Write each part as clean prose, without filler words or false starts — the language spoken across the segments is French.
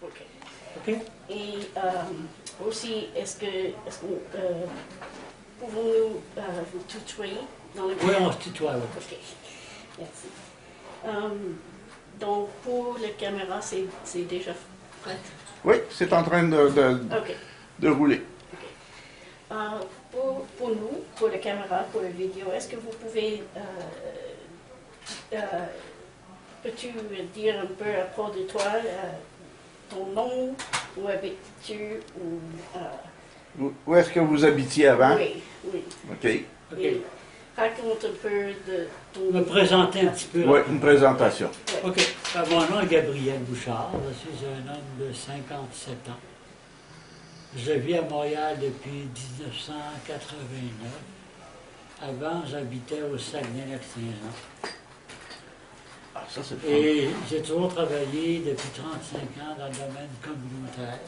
OK. OK? Et aussi, est-ce que pouvons-nous vous tutoyer dans le Oui, on se tutoie, oui. OK. Merci. Donc, pour la caméra, c'est déjà prêt? Oui, c'est en train OK. de rouler. OK. Pour nous, pour la caméra, pour la vidéo, est-ce que vous pouvez... peux-tu dire un peu à propos de toi, ton nom, où habites-tu, ou... Où est-ce que vous habitiez avant? Oui, oui. OK. OK. Et raconte un peu de ton... Me présenter un petit peu. Oui, une présentation. Ouais. OK. Mon nom est Gabriel Bouchard. Je suis un homme de 57 ans. Je vis à Montréal depuis 1989. Avant, j'habitais au Saguenay-Lac-Saint-Jean. Ah, ça, c'est Et j'ai toujours travaillé depuis 35 ans dans le domaine communautaire,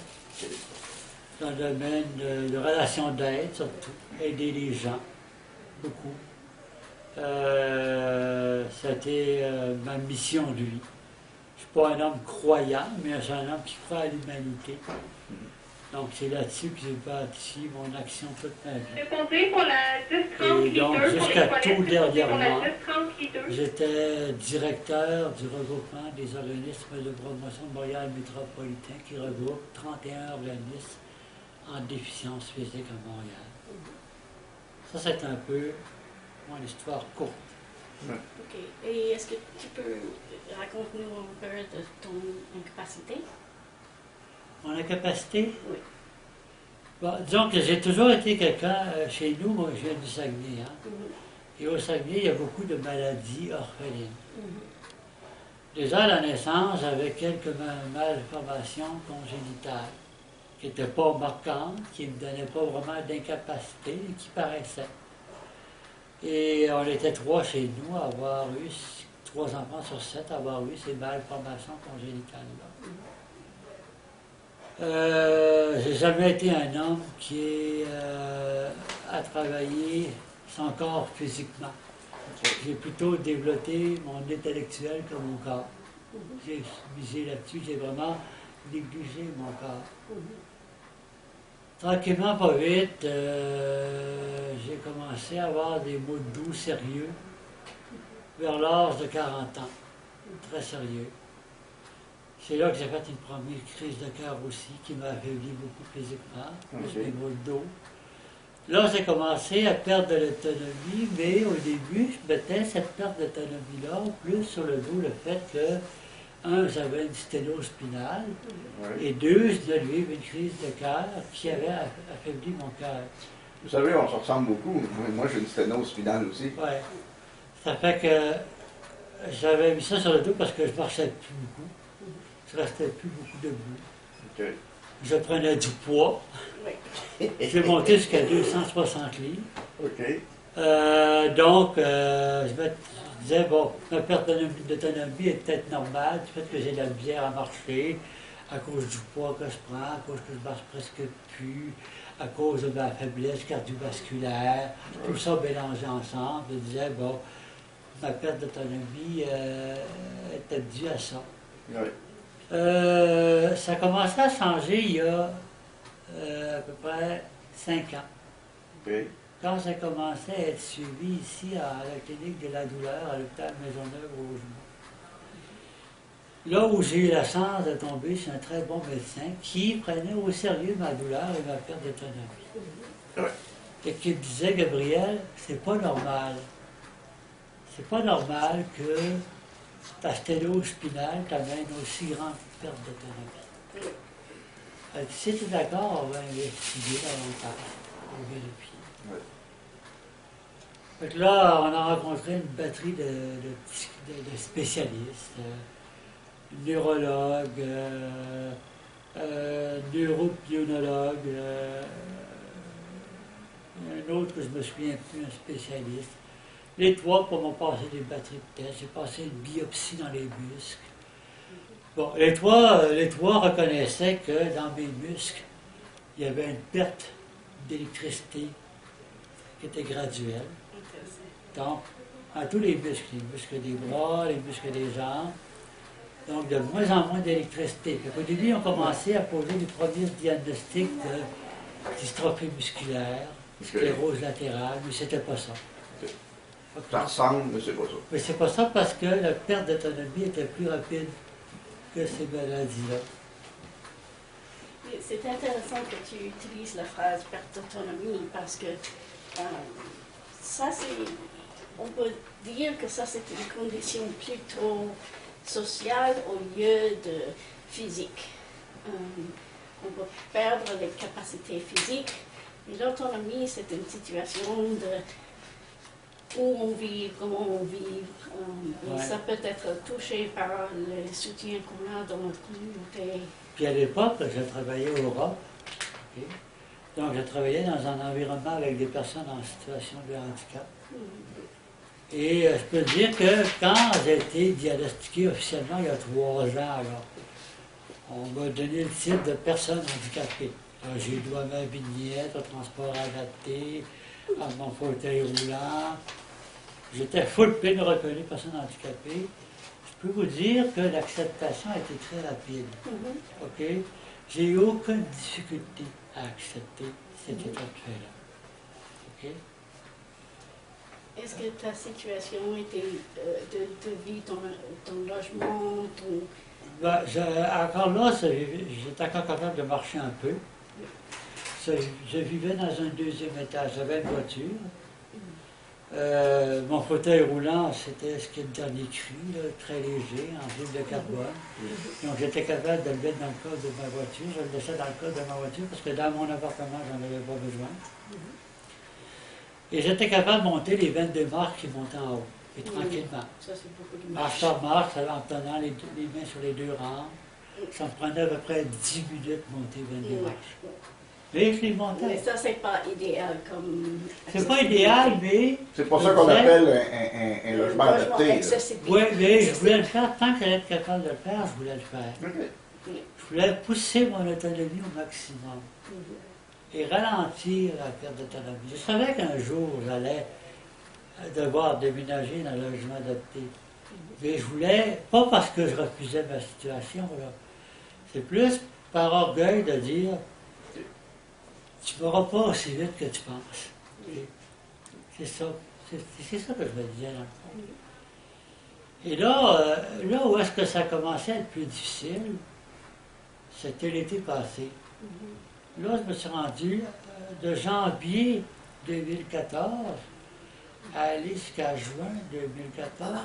dans le domaine de relations d'aide, surtout, aider les gens, beaucoup. C'était ma mission de vie. Je ne suis pas un homme croyant, mais c'est un homme qui croit à l'humanité. Donc c'est là-dessus que j'ai bâti mon action toute ma vie. Répondez pour la 10-30 Et donc litres pour jusqu'à les toilettes, tout dernièrement, pour la 10-30 litres. j'étais directeur du regroupement des organismes de promotion de Montréal métropolitain qui regroupe 31 organismes en déficience physique à Montréal. Ça, c'est un peu mon histoire courte. OK. Et est-ce que tu peux raconter-nous un peu de ton incapacité? Mon incapacité? Oui. Bon, disons que j'ai toujours été quelqu'un, chez nous, moi je viens du Saguenay, hein? Mhm. Et au Saguenay, il y a beaucoup de maladies orphelines. Mhm. Déjà à la naissance, j'avais quelques malformations congénitales qui n'étaient pas marquantes, qui ne me donnaient pas vraiment d'incapacité, mais qui paraissaient. Et on était 3 chez nous à avoir eu, 3 enfants sur 7 à avoir eu ces malformations congénitales-là. J'ai jamais été un homme qui a travaillé son corps physiquement. J'ai plutôt développé mon intellectuel que mon corps. J'ai misé là-dessus, j'ai vraiment négligé mon corps. Tranquillement, pas vite, j'ai commencé à avoir des maux de dos sérieux vers l'âge de 40 ans. Très sérieux. C'est là que j'ai fait une première crise de cœur aussi, qui m'a affaibli beaucoup physiquement, plus mes maux de dos. Là, j'ai commencé à perdre de l'autonomie, mais au début, je mettais cette perte d'autonomie-là plus sur le dos, le fait que, un, j'avais une sténose spinale, et deux, je devais vivre une crise de cœur qui avait affaibli mon cœur. Vous savez, on se ressemble beaucoup. Moi j'ai une sténose spinale aussi. Oui. Ça fait que j'avais mis ça sur le dos parce que je ne marchais plus beaucoup. Je ne restais plus beaucoup debout. OK. Je prenais du poids. Oui. J'ai monté jusqu'à 260 livres. OK. Donc, je me disais, bon, ma perte d'autonomie est peut-être normale, du fait que j'ai de la misère à marcher, à cause du poids que je prends, à cause que je marche presque plus, à cause de ma faiblesse cardiovasculaire, tout ça mélangé ensemble. Je disais, bon, ma perte d'autonomie était due à ça. Oui. Ça a commencé à changer il y a à peu près 5 ans. OK. Quand j'ai commencé à être suivi ici à la clinique de la douleur, à l'hôpital Maisonneuve-Rosemont. Là où j'ai eu la chance de tomber chez un très bon médecin qui prenait au sérieux ma douleur et ma perte d'autonomie. Ouais. Et qui me disait, Gabriel, c'est pas normal. C'est pas normal que ta sténose spinale t'amène aussi grande perte d'autonomie. Elle dit, si tu es d'accord, on va investiguer davantage, on va vérifier. Ouais. Fait que là, on a rencontré une batterie de spécialistes, neurologues, neuropneurologues, un autre que je me souviens plus, un spécialiste. Les 3 pour m'ont passé des batteries de tests. J'ai passé une biopsie dans les muscles. Bon, les trois reconnaissaient que dans mes muscles, il y avait une perte d'électricité qui était graduelle. Donc, à tous les muscles des bras, les muscles des jambes. Donc, de moins en moins d'électricité. Au début, on commençait à poser les premiers diagnostics dystrophie musculaire, sclérose latérale, mais c'était pas ça. Ça ressemble, mais c'est pas ça. Mais c'est pas ça parce que la perte d'autonomie était plus rapide que ces maladies-là. C'est intéressant que tu utilises la phrase perte d'autonomie parce que ça, on peut dire que ça, c'est une condition plutôt sociale au lieu de physique. On peut perdre les capacités physiques, mais l'autonomie, c'est une situation de où on vit, comment on vit. Et ça peut être touché par le soutien qu'on a dans notre communauté. Puis à l'époque, je travaillais au ROP. Okay? Donc, je travaillais dans un environnement avec des personnes en situation de handicap. Et je peux dire que quand j'ai été diagnostiqué officiellement il y a 3 ans, alors, on m'a donné le titre de personne handicapée. J'ai droit à ma vignette, au transport adapté, à mon fauteuil roulant. J'étais full pin reconnu personne handicapée. Je peux vous dire que l'acceptation a été très rapide. OK? J'ai eu aucune difficulté à accepter cet état de fait-là. OK? Est-ce que ta situation était de vie, ton logement, ton... Ben, encore là, j'étais encore capable de marcher un peu. Je vivais dans un 2e étage, j'avais une voiture. Mon fauteuil roulant, c'était ce qui est le dernier cri, là, très léger, en fibre de carbone. Donc j'étais capable de le mettre dans le cadre de ma voiture. Je le laissais dans le cadre de ma voiture parce que dans mon appartement, j'en avais pas besoin. Et j'étais capable de monter les 22 marches qui montaient en haut, et tranquillement. Ça, c'est beaucoup de Marche par marche, en tenant les mains sur les 2 rampes. Ça me prenait à peu près 10 minutes de monter 22 marches. Mais je les montais. Mais ça, c'est pas idéal comme... C'est pas idéal, mais... C'est pour ça qu'on appelle un logement adapté. Oui, mais je voulais le faire. Tant que j'allais être capable de le faire, je voulais le faire. Okay. Je voulais pousser mon autonomie au maximum et ralentir la perte d'autonomie. Je savais qu'un jour, j'allais devoir déménager dans un logement adapté. Mais je voulais, pas parce que je refusais ma situation, là. C'est plus par orgueil de dire, tu ne m'auras pas aussi vite que tu penses. C'est ça. C'est ça que je me disais dans le fond. Et là où est-ce que ça commençait à être plus difficile, c'était l'été passé. Là, je me suis rendu de janvier 2014 à aller jusqu'à juin 2014.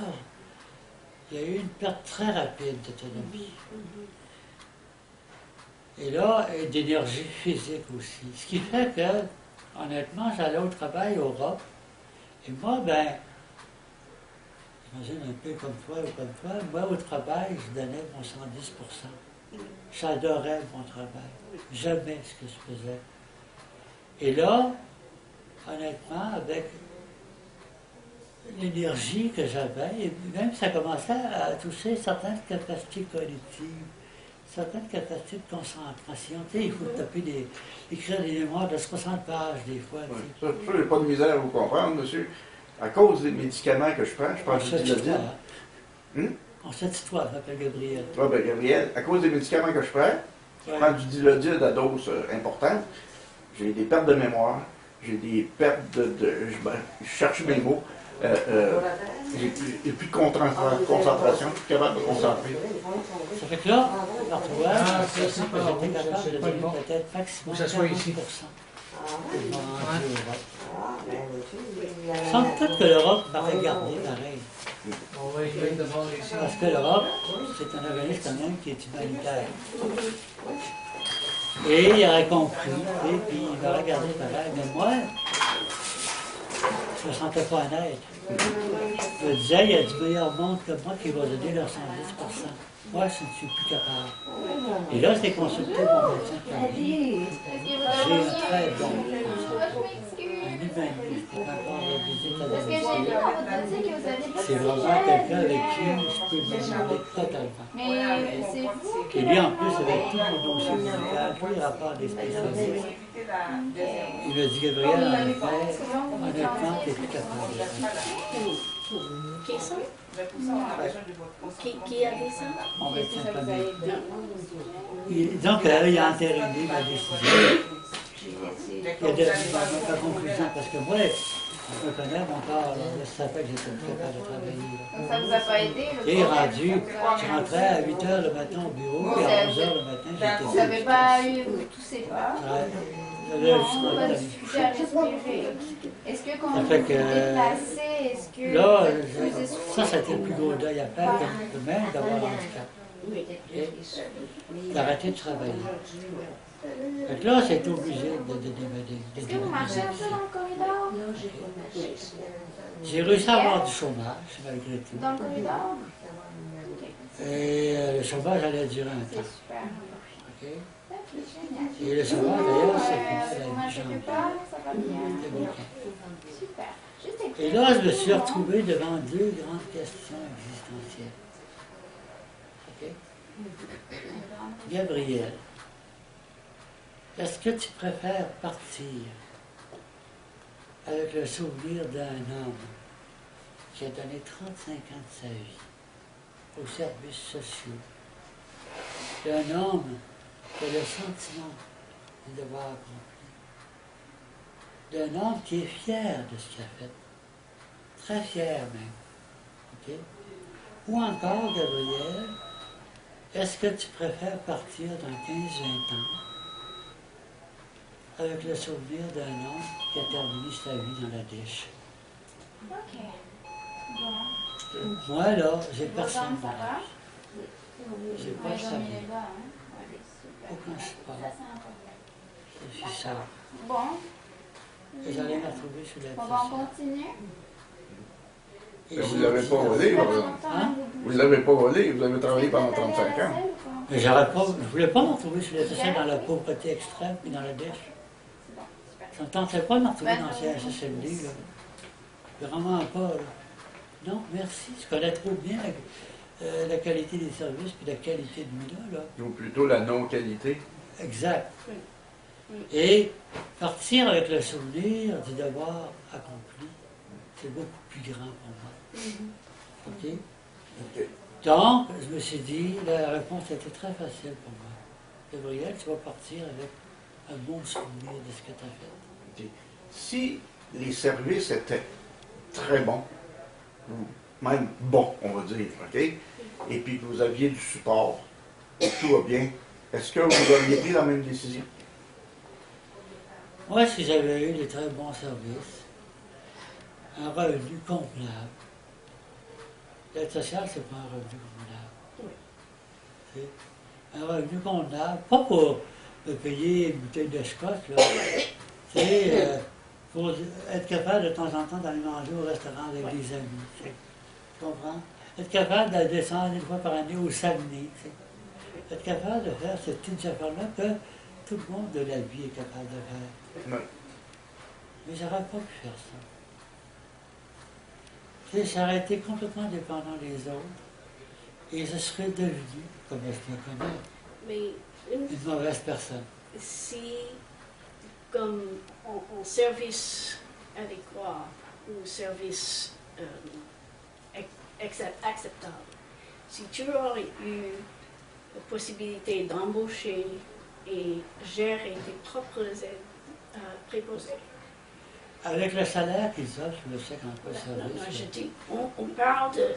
Il y a eu une perte très rapide d'autonomie. Et là, d'énergie physique aussi. Ce qui fait que, honnêtement, j'allais au travail au ROP. Et moi, ben, j'imagine un peu comme toi ou comme toi, moi au travail, je donnais mon 110%. J'adorais mon travail. J'aimais ce que je faisais. Et là, honnêtement, avec l'énergie que j'avais, et même ça commençait à toucher certaines capacités cognitives, certaines capacités de concentration. Tu sais, il faut taper écrire des mémoires de 60 pages des fois. Ouais. Ça, j'ai pas de misère à vous comprendre, monsieur. À cause des médicaments que je prends du Dilodil. On se tutoie, je m'appelle Gabriel. Ah ben Gabriel, à cause des médicaments que je prends du Dilodil à dose importante, j'ai des pertes de mémoire, j'ai des pertes je cherche mes mots, j'ai plus de concentration, plus capable de concentrer. Ça fait que là, j'étais capable de dire peut-être maximum 40%. Sans peut-être que l'Europe m'a regardé pareil. Parce que l'Europe, c'est un organisme quand même qui est humanitaire. Et il aurait compris, et puis il m'a regardé pareil. Mais moi, je ne me sentais pas honnête. Je me disais, il y a du meilleur monde que moi qui va donner leur 110%. Moi, je ne suis plus capable. Et là, j'ai consulté mon médecin. J'ai un très bon médecin. Un maintenu, je peux pas encore avoir visite à Parce que j'ai vu domicile. dans votre dossier que vous aviez pas C'est de vraiment quelqu'un avec qui siège. je peux m'isoler totalement. Mais c'est vous qui Et lui, en l'avez plus, avec tout demandé. mon dossier médical, tous les rapports des spécialistes, il m'a dit, Gabriel, Comment en vous effet, sentiez? honnêtement, t'es plus capable. Qui ça? Qui a dit ça? Mon médecin de famille. Donc, il a entériné ma décision. Il a donné ma conclusion, parce que moi, je me connais, mon corps, là, je savais que j'étais plus capable de travailler. Là. Donc ça vous a pas aidé? Le Et problème? rendu, je rentrais à 8 h le matin au bureau, et à 11 h le matin, Vous j'étais n'avez pas eu, vous toussez pas? Ouais. Non, Là, pas de je difficulté à respirer. Est-ce que quand Ça vous fait vous que, déplacez, est-ce que là, vous êtes plus essoufflé? ça a été le plus gros deuil à faire, que même d'avoir un handicap. Oui. Et d'arrêter de travailler. Donc là, c'est obligé de Est-ce que vous marchez un peu dans le corridor? J'ai réussi à avoir du chômage, malgré tout. Dans le corridor? Et le chômage allait durer un C'est temps. super. OK? Ok, génial. Et le chômage, d'ailleurs, c'est Vous fini à mangez janvier. quelque part? Ça va bien? C'est bon. Super. Juste Et écoutez. là, je me suis retrouvé devant deux grandes questions existentielles. OK? Gabriel, est-ce que tu préfères partir avec le souvenir d'un homme qui a donné 35 ans de sa vie aux services sociaux, d'un homme qui a le sentiment du devoir accompli, d'un homme qui est fier de ce qu'il a fait, très fier même, ok? Ou encore, Gabriel, est-ce que tu préfères partir dans 15-20 ans avec le souvenir d'un homme qui a terminé sa vie dans la dèche? Ok. Bon. Moi, là, j'ai Vos personne jambes, ça dans va? l'âge. J'ai pas Ouais, de j'en ai famille, les bas, hein? Ouais, super. aucun support. Ça, c'est important. Je suis seul. Bon. Et j'allais me retrouver sur la Bon, ben, on continue. Mais vous ne l'avez pas volé, Super par exemple. longtemps, Hein? Vous ne l'avez pas volé, vous avez travaillé pendant 35 ans. Mais j'aurais pas, je voulais pas me retrouver sur la société dans la pauvreté extrême et dans la dèche. C'est bon, super. Ça ne me tentait pas de me retrouver dans ces SSMD, là. Vraiment pas, là. Non, merci. Je connais trop bien la qualité des services puis la qualité de lui-là, là. Ou plutôt la non-qualité. Exact. Oui. Oui. Et partir avec le souvenir du devoir accompli, c'est beaucoup plus grand pour moi. OK? OK. Donc, je me suis dit, la réponse était très facile pour moi. Gabriel, tu vas partir avec un bon souvenir de ce que tu as fait. OK. Si les services étaient très bons, ou même bons, on va dire, OK? Et puis que vous aviez du support, et tout va bien, est-ce que vous auriez pris la même décision? Moi, si j'avais eu des très bons services, un revenu convenable, l'aide sociale, c'est pas un revenu convenable. C'est un revenu convenable, pas pour me payer une bouteille de scotch, là. C'est pour être capable de temps en temps d'aller manger au restaurant avec des amis. Tu comprends? Être capable de descendre une fois par année au Saguenay. Être capable de faire cette petite affaire-là que tout le monde de la vie est capable de faire. Non. Mais j'aurais pas pu faire ça. Tu sais, j'aurais été complètement dépendant des autres et je serais devenu, comme je me connais, Mais une mauvaise personne. si, comme en service adéquat ou service acceptable, si tu aurais eu la possibilité d'embaucher et gérer tes propres aides préposées. Avec le salaire qu'ils offrent, je sais qu'en quoi Non, non, je service. dis, on parle de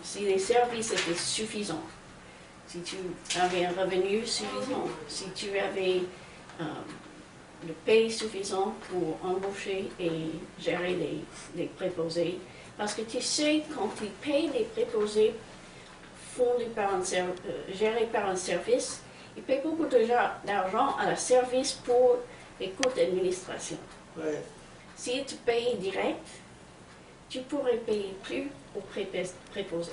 si les services étaient suffisants, si tu avais un revenu suffisant, si tu avais le paye suffisant pour embaucher et gérer les préposés. Parce que tu sais, quand ils payent les préposés gérés par un service, ils payent beaucoup d'argent à la service pour les coûts d'administration. Ouais. Si tu payes direct, tu pourrais payer plus aux préposés.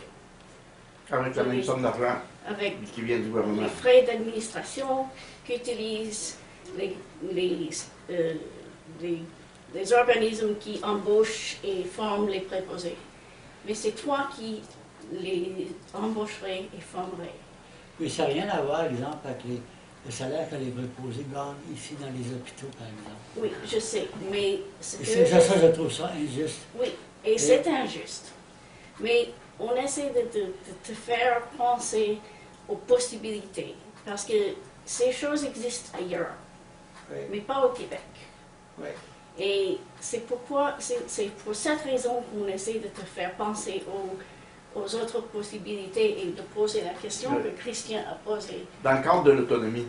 Avec la même somme d'argent Avec qui vient du gouvernement. les frais d'administration qu'utilisent les les organismes qui embauchent et forment les préposés. Mais c'est toi qui les embaucherais et formerais. Mais ça n'a rien à voir, exemple, avec le salaire que les préposés gagnent ici dans les hôpitaux, par exemple. Oui, je sais, mais Et c'est ça, je trouve ça injuste. Oui, et c'est injuste. Mais on essaie de te faire penser aux possibilités, parce que ces choses existent ailleurs, Oui, mais pas au Québec. oui. Et c'est pourquoi, c'est pour cette raison qu'on essaie de te faire penser aux autres possibilités et de poser la question Oui. que Christian a posée. Dans le cadre de l'autonomie,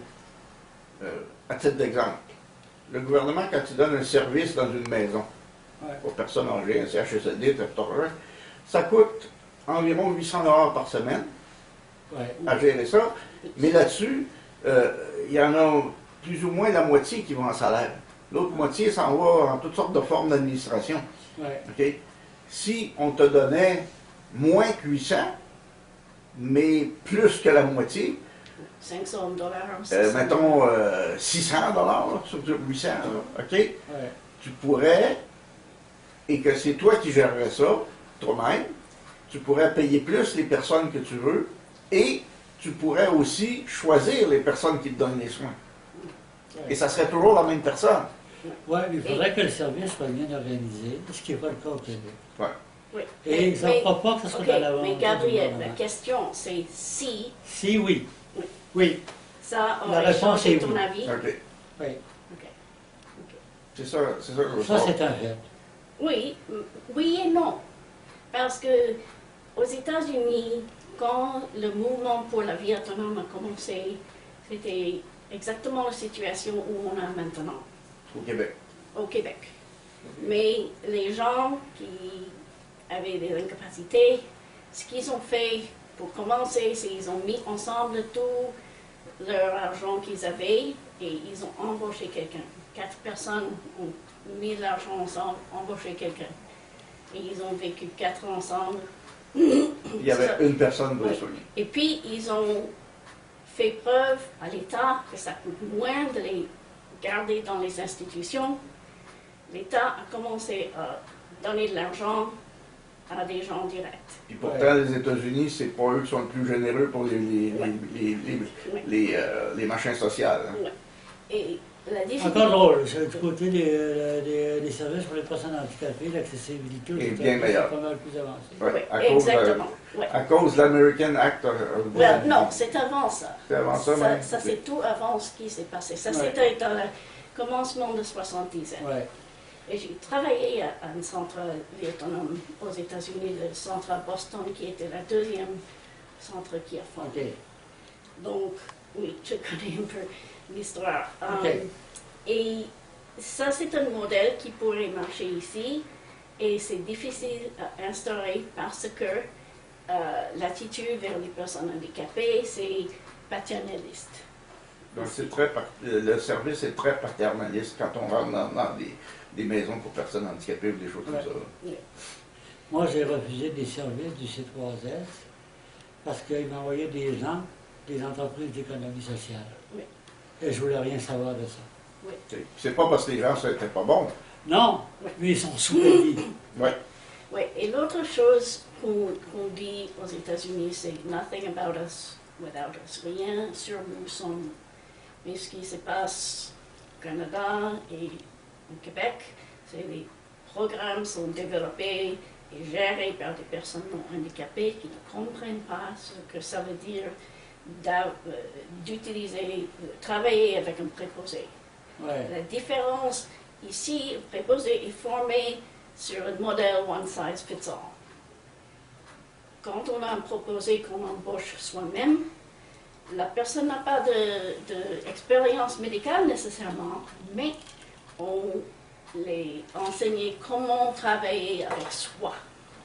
à titre d'exemple, le gouvernement, quand il donne un service dans une maison Ouais. aux personnes âgées, un CHSLD, etc., ça coûte environ 800 $ par semaine Ouais. à gérer ça. Mais là-dessus, il y en a plus ou moins la moitié qui vont en salaire. L'autre moitié s'en va en toutes sortes de formes d'administration. Ouais. OK? Si on te donnait moins que 800, mais plus que la moitié, $500, mettons 600 $ sur 800, là, OK? Ouais. Tu pourrais, et que c'est toi qui gérerais ça, toi-même, tu pourrais payer plus les personnes que tu veux, et tu pourrais aussi choisir les personnes qui te donnent les soins. Ouais. Et ça serait toujours la même personne. Ouais, mais il faudrait que le service soit bien organisé, ce qui n'est pas le cas au Québec. Ouais. Oui. Et ils ne croient pas que ce soit OK, dans la volonté mais du Gabriel, la gouvernement. question c'est si Si oui. Oui. Oui. ça La aurait réponse changé est ton oui. avis. OK. Oui. OK. C'est ça que je veux Ça, savoir. c'est un fait. Oui, oui et non. Parce que aux États-Unis, quand le mouvement pour la vie autonome a commencé, c'était exactement la situation où on a maintenant, Au Québec. au Québec. Mais les gens qui avaient des incapacités, ce qu'ils ont fait pour commencer, c'est qu'ils ont mis ensemble tout leur argent qu'ils avaient et ils ont embauché quelqu'un. 4 personnes ont mis l'argent ensemble, embauché quelqu'un. Et ils ont vécu 4 ans ensemble. Il y avait une personne pour les Oui. soigner. Et puis, ils ont fait preuve à l'État que ça coûte moins de les garder dans les institutions. L'État a commencé à donner de l'argent à des gens directs. Puis pourtant, les États-Unis, c'est pas eux qui sont le plus généreux pour les machins sociaux. Hein. Ouais. Et la difficulté... Encore drôle, c'est du côté des services pour les personnes handicapées, l'accessibilité aux Et États-Unis, bien meilleur. c'est pas mal plus avancé. Ouais, Oui, exactement. Ouais. à cause de l'American Act. Well, non, c'est avant ça. C'est avant ça, même. Ça, c'est tout avant ce qui s'est passé. Ça, Ouais. c'était dans le commencement de 70 ans. Ouais. Et j'ai travaillé à un centre vie autonome aux États-Unis, le centre à Boston, qui était le deuxième centre qui a fondé. OK. Donc, oui, je connais un peu l'histoire. OK. Et ça, c'est un modèle qui pourrait marcher ici. Et c'est difficile à instaurer parce que l'attitude vers les personnes handicapées, c'est paternaliste. Donc, le service est très paternaliste quand on rentre dans des maisons pour personnes handicapées ou des choses comme Ouais. ça. Moi, j'ai refusé des services du C3S parce qu'ils m'envoyaient des gens des entreprises d'économie sociale. Oui. Et je voulais rien savoir de ça. C'est pas parce que les gens n'étaient pas bons. Non, mais ils sont sous-payés. Ouais. Oui, et l'autre chose qu'on dit aux États-Unis, c'est nothing about us without us. Rien sur nous sans nous. Mais ce qui se passe au Canada et au Québec, c'est que les programmes sont développés et gérés par des personnes non handicapées qui ne comprennent pas ce que ça veut dire d'utiliser, travailler avec un préposé. Ouais. La différence ici, le préposé est formé sur un modèle one size fits all. Quand on a un préposé qu'on embauche soi-même, la personne n'a pas d'expérience médicale nécessairement, mais on les enseigne comment travailler avec soi.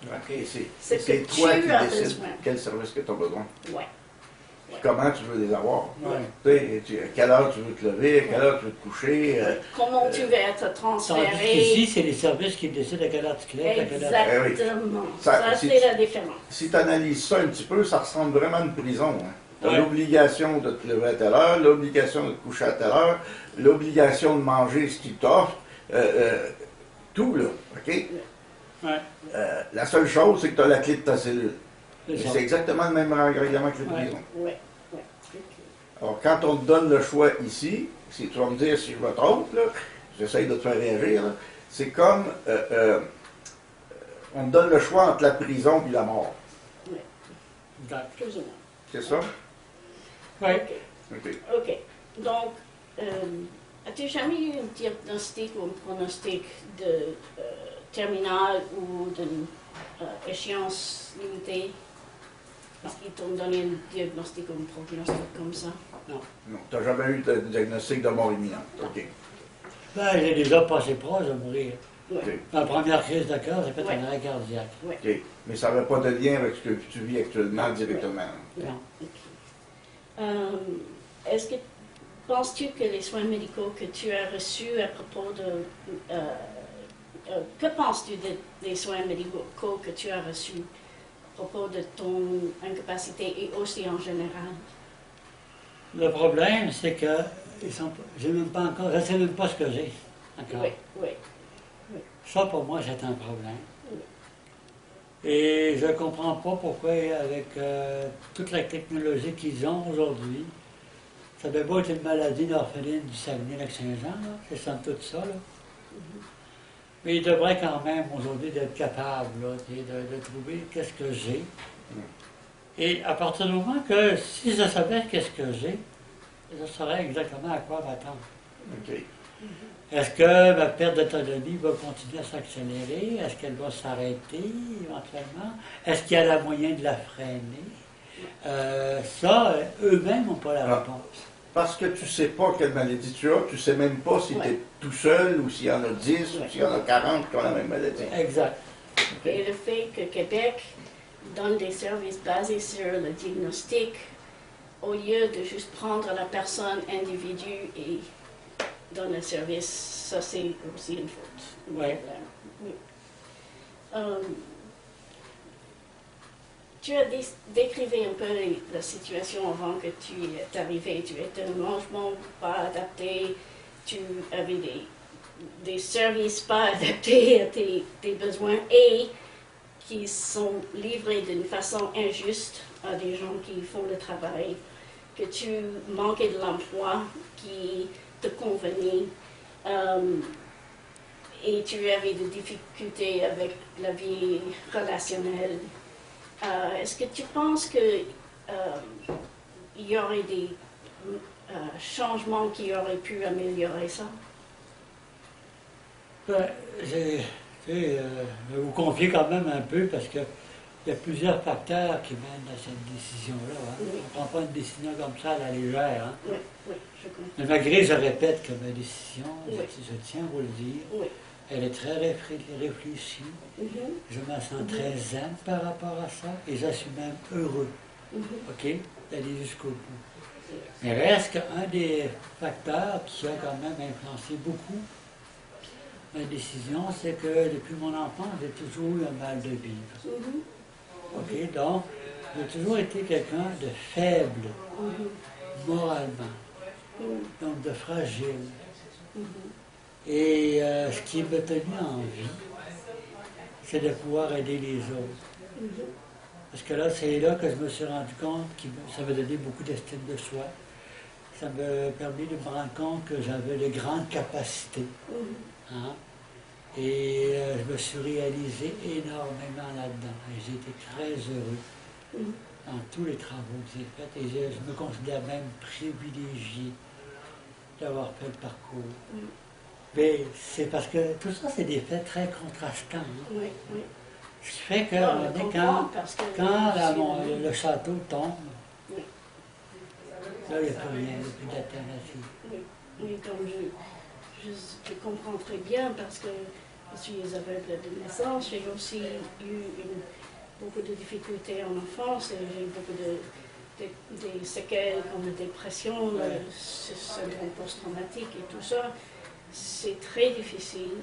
OK, C'est c'est que toi tu qui as décides besoin. quel service que tu as besoin. Ouais. Puis comment tu veux les avoir. Ouais. Tu sais, à quelle heure tu veux te lever, à quelle heure tu veux te coucher. Comment tu vas être Tandis transféré. qu'ici, c'est les services qui décident à quelle heure tu te lèves, à quelle heure... Exactement. Ça, Ça, c'est- c'est la différence. Si tu analyses ça un petit peu, ça ressemble vraiment à une prison. Hein. Tu as Ouais. l'obligation de te lever à telle heure, l'obligation de te coucher à telle heure, l'obligation de manger ce qu'ils t'offrent. tout, là, OK? Ouais, La seule chose, c'est que tu as la clé de ta cellule. c'est Et ça. c'est exactement le même règlement que les Ouais. prisons. Oui, oui. OK. Alors, quand on te donne le choix ici, si tu vas me dire si je me trompe, là, j'essaye de te faire réagir, là, c'est comme on te donne le choix entre la prison et la mort. Exact. Plus ou moins. C'est ça? Oui. OK. OK. OK. Donc, as-tu jamais eu un diagnostic ou un pronostic de terminal ou d'une échéance limitée? Est-ce qu'ils t'ont donné un diagnostic ou un prognostic comme ça? Non, tu n'as jamais eu de diagnostic de mort imminente. OK. Ben, j'ai déjà passé proche de mourir. Oui. OK. Ma première crise de cœur, j'ai fait Ouais. un arrêt cardiaque. OK. Mais ça n'avait pas de lien avec ce que tu vis actuellement directement. Non. OK. Est-ce que penses-tu que les soins médicaux que tu as reçus à propos de... que penses-tu des soins médicaux que tu as reçus à propos de ton incapacité et aussi en général? Le problème, c'est que j'ai même pas encore, je ne sais même pas ce que j'ai encore. Oui, oui. Ça, pour moi, c'est un problème. Oui. Et je ne comprends pas pourquoi, avec toute la technologie qu'ils ont aujourd'hui, ça devait pas être une maladie d'orpheline du Saguenay-Lac-Saint-Jean, là. C'est sans tout ça, là. Mais ils devraient quand même, aujourd'hui, d'être capables, là, de trouver qu'est-ce que j'ai. Et à partir du moment que, si je savais qu'est-ce que j'ai, je saurais exactement à quoi m'attendre. OK. Est-ce que ma perte d'autonomie va continuer à s'accélérer? Est-ce qu'elle va s'arrêter éventuellement? Est-ce qu'il y a la moyen de la freiner? Ça, eux-mêmes n'ont pas la Ah. réponse. Parce que tu ne sais pas quelle maladie tu as, tu ne sais même pas si Ouais. tu es tout seul ou s'il y en a 10 ou s'il y en a 40 qui ont la même maladie. Exact. Et le fait que Québec donne des services basés sur le diagnostic, au lieu de juste prendre la personne individu et donner le service, ça c'est aussi une faute. Un Ouais. problème. Oui. Tu as décrivé un peu la situation avant que tu es arrivé. Tu étais un logement pas adapté, tu avais des services pas adaptés à tes besoins et qui sont livrés d'une façon injuste à des gens qui font le travail, que tu manquais de l'emploi qui te convenait et tu avais des difficultés avec la vie relationnelle. Est-ce que tu penses qu'il y aurait des changements qui auraient pu améliorer ça? Ben, je vais vous confier quand même un peu parce qu'il y a plusieurs facteurs qui mènent à cette décision-là. Hein. Oui. On ne prend pas une décision comme ça à la légère. Hein. Oui, oui, je comprends. Mais malgré, je répète que ma décision, Oui. je tiens à vous le dire, Oui. elle est très réfléchie. Mhm, Je me sens très zen par rapport à ça et je suis même heureux, mhm. OK, d'aller jusqu'au bout. Mais reste qu'un des facteurs qui a quand même influencé beaucoup ma décision, c'est que depuis mon enfance, j'ai toujours eu un mal de vivre. Mhm, OK, donc, j'ai toujours été quelqu'un de faible, mhm, moralement, mhm, donc de fragile. mhm. Et ce qui m'a tenu en vie, c'est de pouvoir aider les autres. Mhm. Parce que là, c'est là que je me suis rendu compte que ça m'a donné beaucoup d'estime de soi. Ça m'a permis de me rendre compte que j'avais de grandes capacités. Hein? Et je me suis réalisé énormément là-dedans. Et j'ai été très heureux Mhm. dans tous les travaux que j'ai faits. Et je me considère même privilégié d'avoir fait le parcours. Mhm. Mais c'est parce que tout ça, c'est des faits très contrastants. Hein? Oui, oui. Ce qui fait que Ah, on je est comprends, parce que quand je suis le château tombe, Oui. là, il n'y a plus rien, il n'y a plus d'alternative. Oui, oui, comme je comprends très bien parce que je suis aveugle de naissance, j'ai aussi eu beaucoup de difficultés en enfance et j'ai eu beaucoup des séquelles comme la dépression, le syndrome post-traumatique et tout ça. C'est très difficile,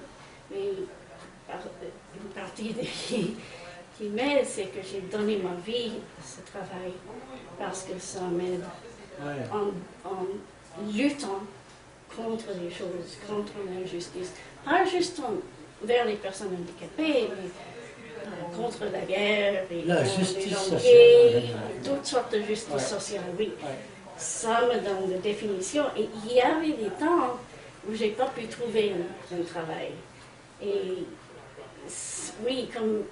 mais une partie qui m'aide, c'est que j'ai donné ma vie à ce travail parce que ça m'aide Ouais. en luttant contre les choses, contre l'injustice. Pas juste vers les personnes handicapées, mais contre la guerre et La contre justice les gens sociale, gays, en général. toutes sortes de justice Ouais. sociale, oui. Ouais. Ça me donne des définitions. Et il y avait des temps où j'ai pas pu trouver un travail. Et oui, comme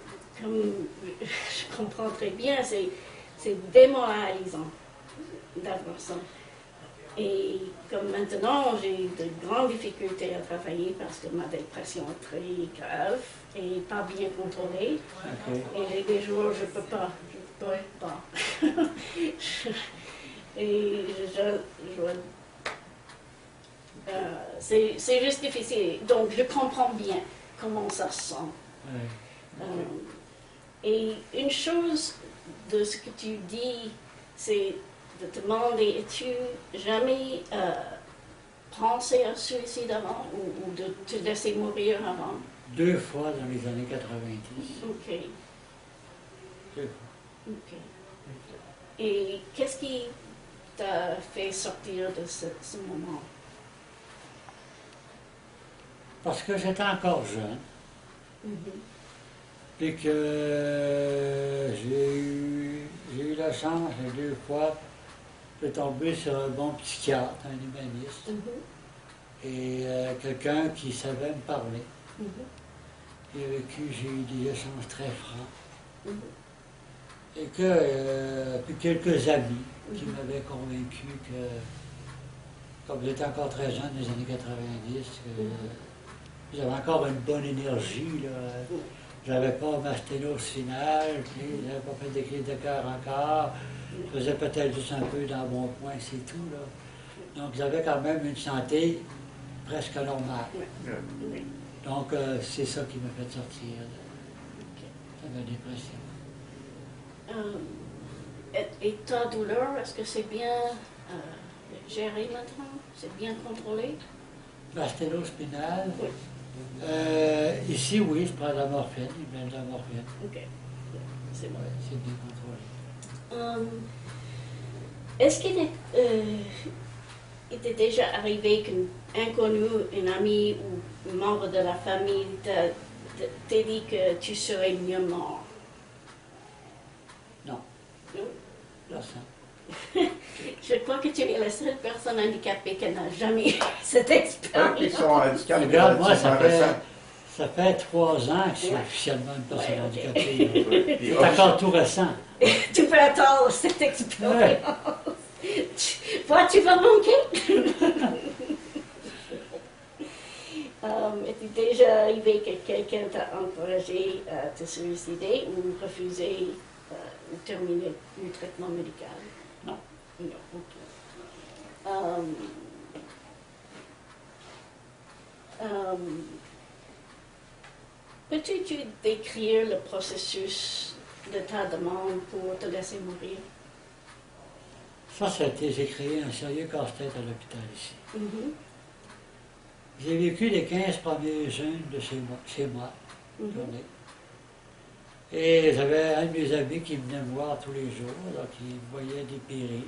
je comprends très bien, c'est démoralisant d'avoir ça. Et comme maintenant, j'ai de grandes difficultés à travailler parce que ma dépression est très grave et pas bien contrôlée. OK. Et des jours, je peux pas. Et c'est juste difficile. Donc, je comprends bien comment ça se sent. Ouais. Et une chose de ce que tu dis, c'est de te demander, as-tu jamais pensé à suicide avant ou de te laisser mourir avant? 2 fois dans les années 90. Ok, 2 fois. ok. Et qu'est-ce qui t'a fait sortir de ce moment? Parce que j'étais encore jeune Mhm. et que j'ai eu la chance les 2 fois de tomber sur un bon psychiatre, un humaniste, Mhm. et quelqu'un qui savait me parler Mhm. et avec qui j'ai eu des échanges très francs. Mhm. Et que, puis quelques amis qui Mhm. m'avaient convaincu que, comme j'étais encore très jeune dans les années 90, que j'avais encore une bonne énergie, là. J'avais pas ma sténose finale, puis j'avais pas fait des crises de cœur encore. Je faisais peut-être juste un peu dans mon coin, c'est tout, là. Donc j'avais quand même une santé presque normale. Oui. Donc c'est ça qui m'a fait sortir de ma dépression. Et ta douleur, est-ce que c'est bien géré maintenant? C'est bien contrôlé? La sténose spinale, Oui. ici oui, je prends de la morphine, il me donne de la morphine. Ok. C'est bon. Ouais, c'est bien contrôlé. Est-ce qu'il était déjà arrivé qu'un inconnu, un ami ou un membre de la famille t'a dit que tu serais mieux mort? Non, Non? personne. Je crois que tu es la seule personne handicapée qui n'a jamais eu cette Eux qui expérience. sont handicapés Regarde, moi, relativement récents. ça fait 3 ans que je suis Ouais. officiellement une personne Ouais, ok. handicapée. Ouais, puis C'est encore tout récent. Tu peux attendre cette expérience. Tu vas manquer. Est-il déjà arrivé que quelqu'un t'a encouragé à te suicider ou refuser ou terminer le traitement médical? Non. Non, ok. Peux-tu décrire le processus de ta demande pour te laisser mourir? Ça, j'ai créé un sérieux casse-tête à l'hôpital ici. Mhm, J'ai vécu les 15 premiers jeunes de chez moi. mhm, journée. Et j'avais un de mes amis qui venait me voir tous les jours, donc il voyait des périls.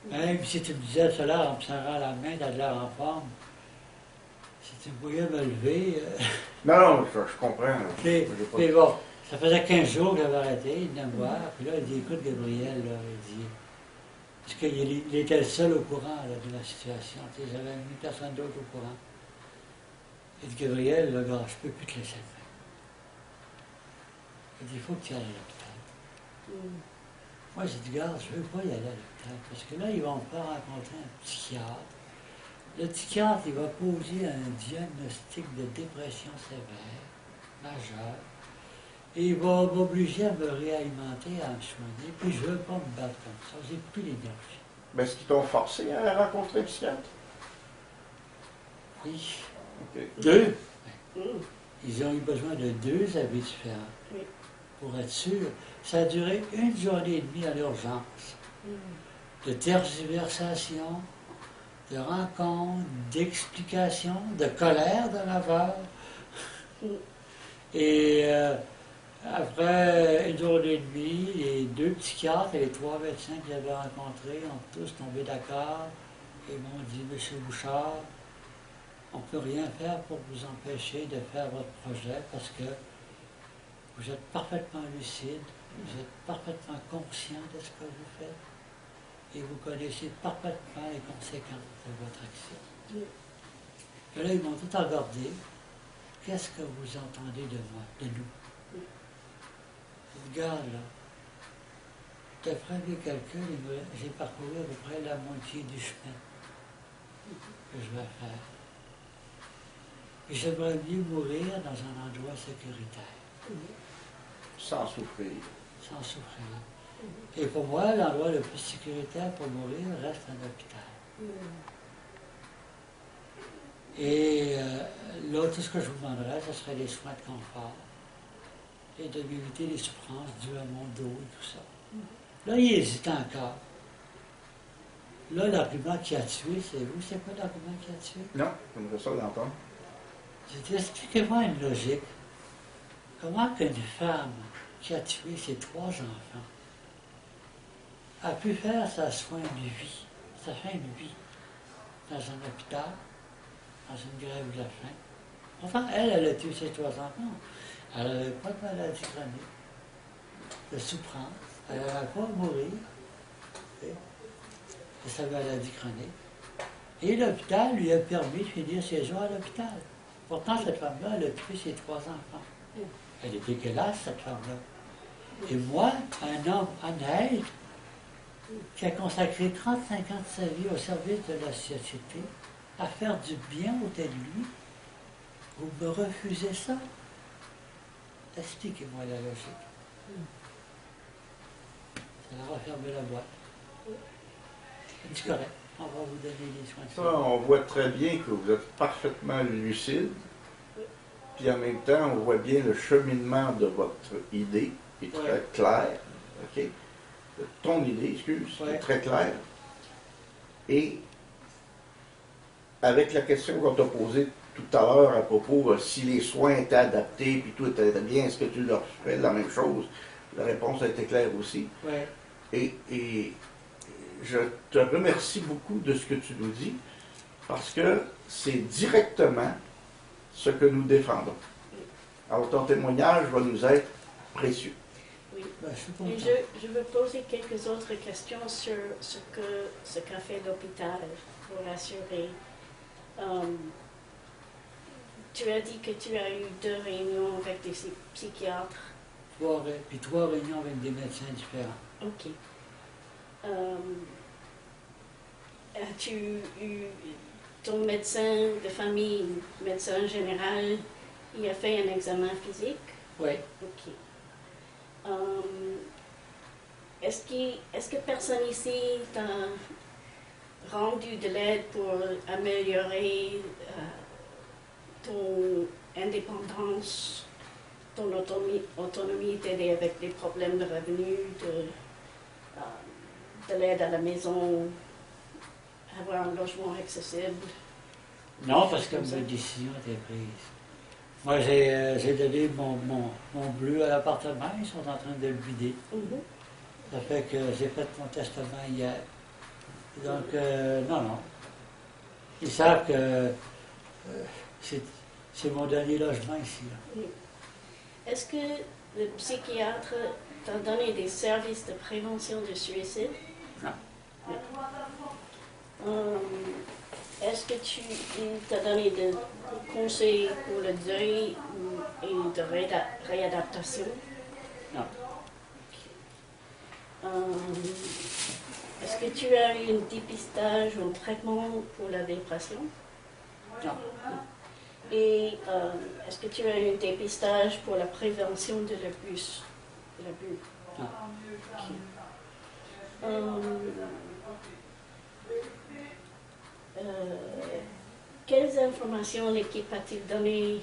Même si tu me disais cela en me serrant la main, t'as de l'air en forme, si tu me voyais me lever. Non, je comprends. Puis, J'ai pas- puis bon, ça faisait 15 jours que j'avais arrêté, il venait me voir, puis là, il dit, écoute Gabriel, là, il dit, parce qu'il était le seul au courant là, de la situation, tu sais, j'avais mis personne d'autre au courant. Il dit, Gabriel, là, gars, je peux plus te laisser faire. Il dit, il faut que tu ailles à l'hôpital. mhm. Moi, j'ai dit, gars, je ne veux pas y aller à l'hôpital, parce que là, ils vont me faire rencontrer un psychiatre. Le psychiatre, il va poser un diagnostic de dépression sévère, majeure, et il va m'obliger à me réalimenter, à me soigner, puis je ne veux pas me battre comme ça, j'ai plus l'énergie. Mais est-ce qu'ils t'ont forcé à rencontrer un psychiatre? Oui. OK. 2. Mhm. Ils ont eu besoin de 2 avis différents. Oui. Pour être sûr. Ça a duré 1 journée et demie à l'urgence. Mhm. De tergiversation, de rencontres, d'explications, de colère de ma part. Mhm. Et après 1 journée et demie, les 2 psychiatres et les 3 médecins que j'avais rencontrés ont tous tombé d'accord et m'ont dit, Monsieur Bouchard, on ne peut rien faire pour vous empêcher de faire votre projet parce que vous êtes parfaitement lucide, vous êtes parfaitement conscient de ce que vous faites et vous connaissez parfaitement les conséquences de votre action. Et là, ils m'ont tout regardé. Qu'est-ce que vous entendez de moi, de nous? Regarde là. D'après quelqu'un, j'ai parcouru à peu près la moitié du chemin que je vais faire. Et j'aimerais mieux mourir dans un endroit sécuritaire. Sans souffrir. Sans souffrir. Et pour moi, l'endroit le plus sécuritaire pour mourir reste un hôpital. Et là, tout ce que je vous demanderais, ce serait des soins de confort et de m'éviter les souffrances dues à mon dos et tout ça. Là, il hésite encore. Là, l'argument qui a tué, c'est vous. C'est quoi l'argument qui a tué? Non, j'aimerais ça l'entendre. J'ai dit, expliquez-moi une logique. Comment qu'une femme qui a tué ses 3 enfants a pu faire sa fin de vie, dans un hôpital, dans une grève de la faim? Pourtant, elle a tué ses 3 enfants. Elle n'avait pas de maladie chronique, de souffrance. Elle n'avait pas à mourir de sa maladie chronique. Et l'hôpital lui a permis de finir ses jours à l'hôpital. Pourtant, cette femme-là, elle a tué ses 3 enfants. Elle est dégueulasse, cette femme-là. Et moi, un homme honnête, qui a consacré 35 ans de sa vie au service de la société, à faire du bien autour de lui, vous me refusez ça? Expliquez-moi la logique. Ça va refermer la boîte. C'est correct. On va vous donner des soins. Ça, on voit très bien que vous êtes parfaitement lucide. Puis en même temps, on voit bien le cheminement de votre idée, qui est très clair. OK? Ton idée, excuse, est très claire. Et avec la question qu'on t'a posée tout à l'heure à propos si les soins étaient adaptés, puis tout était bien, est-ce que tu leur fais la même chose? La réponse a été claire aussi. Ouais. Et je te remercie beaucoup de ce que tu nous dis, parce que c'est directement ce que nous défendons. Alors ton témoignage va nous être précieux. Oui. Ben, je suis content. Et je veux poser quelques autres questions sur ce qu'a fait l'hôpital pour rassurer. Tu as dit que tu as eu 2 réunions avec des psychiatres. 3 réunions avec des médecins différents. OK. As-tu eu ton médecin de famille, médecin général, il a fait un examen physique? Oui. OK. Est-ce que personne ici t'a rendu de l'aide pour améliorer ton indépendance, ton autonomie, t'aider avec des problèmes de revenus, de l'aide à la maison, avoir un logement accessible? Non, parce que ma décision était prise. Moi, j'ai donné mon bleu à l'appartement, ils sont en train de le vider. Ça fait que j'ai fait mon testament hier. Donc, non. Ils savent que c'est mon dernier logement ici. Là. Est-ce que le psychiatre t'a donné des services de prévention du suicide? Non. Est-ce que il t'a donné des conseils pour le deuil et de réadaptation? Non. Est-ce que tu as eu un dépistage ou un traitement pour la dépression? Non. Et est-ce que tu as eu un dépistage pour la prévention de l'abus? Non. Quelles informations l'équipe a-t-il donné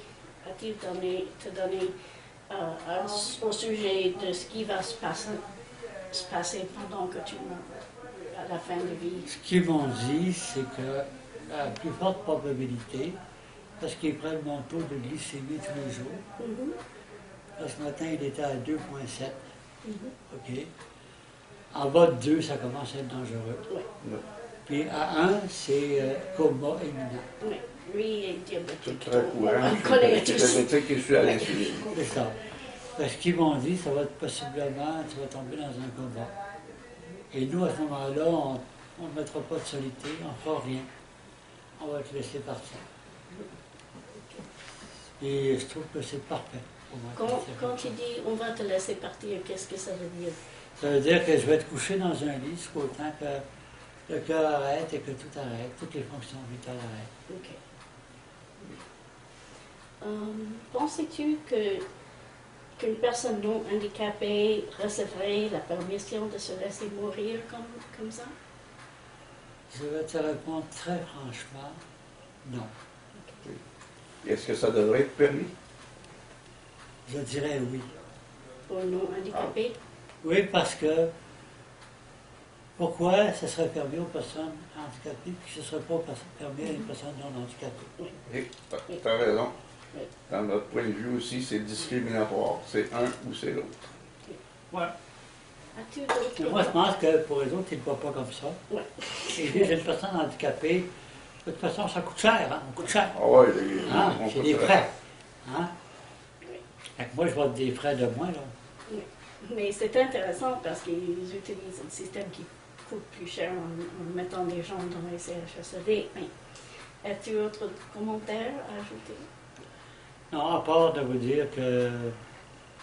au sujet de ce qui va se passer pendant que tu meurs, à la fin de vie? Ce qu'ils m'ont dit, c'est que la plus forte probabilité, parce qu'ils prennent mon taux de glycémie tous les jours, là, ce matin, il était à 2,7. OK. En bas de 2, ça commence à être dangereux. Oui. Puis à 1, c'est coma imminent. Oui. lui est diabétique. C'est très courant. On le connaît Je suis tous. diabétique et je suis à l'insuline. C'est ça. Parce qu'ils m'ont dit, ça va être possiblement, tu vas tomber dans un combat. Et nous, à ce moment-là, on ne mettra pas de solitude, on ne fera rien. On va te laisser partir. Et je trouve que c'est parfait pour moi. Quand il dit on va te laisser partir, qu'est-ce que ça veut dire? Ça veut dire que je vais être couché dans un lit jusqu'au temps que le cœur arrête et que tout arrête, toutes les fonctions vitales arrêtent. Ok. Penses-tu qu'une personne non handicapée recevrait la permission de se laisser mourir comme ça? Je vais te répondre très franchement, non. Est-ce que ça devrait être permis? Je dirais oui. Pour non handicapés? Oui, parce que pourquoi ce serait permis aux personnes handicapées puis ce ne serait pas permis à une personne non handicapée? Oui, tu as raison. Oui. Dans notre point de vue aussi, c'est discriminatoire. C'est un ou c'est l'autre. Ouais. As-tu d'autres? Moi, je pense que pour les autres, ils ne le voient pas comme ça. Ouais. Et disent une personne handicapée, de toute façon, ça coûte cher, hein? Ça coûte cher. Ah ouais, Hein? on C'est peut des faire. frais. Hein? Fait que moi, je vois des frais de moins, là. Mais c'est intéressant parce qu'ils utilisent un système qui coûte plus cher en mettant des gens dans les CHSLD. Mais as-tu autre commentaire à ajouter? Non, à part de vous dire que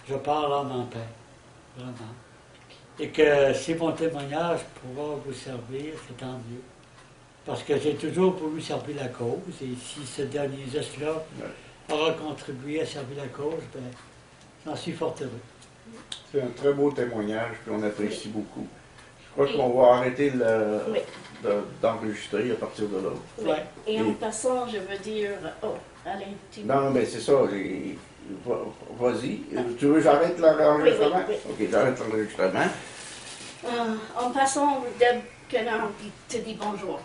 je parle en paix, vraiment. Et que si mon témoignage pourra vous servir, c'est tant mieux. Parce que j'ai toujours voulu servir la cause, et si ce dernier geste-là aura contribué à servir la cause, ben, j'en suis fort heureux. C'est un très beau témoignage, puis on apprécie beaucoup. Je crois Et- qu'on va arrêter Oui. d'enregistrer à partir de là. Oui. Ouais. Et en Et- passant, je veux dire, oh, allez, tu... Non, mais c'est ça. Vas-y. Tu veux que j'arrête l'enregistrement? Oui, oui, OK, j'arrête l'enregistrement. En passant, Deb Canard te dit bonjour.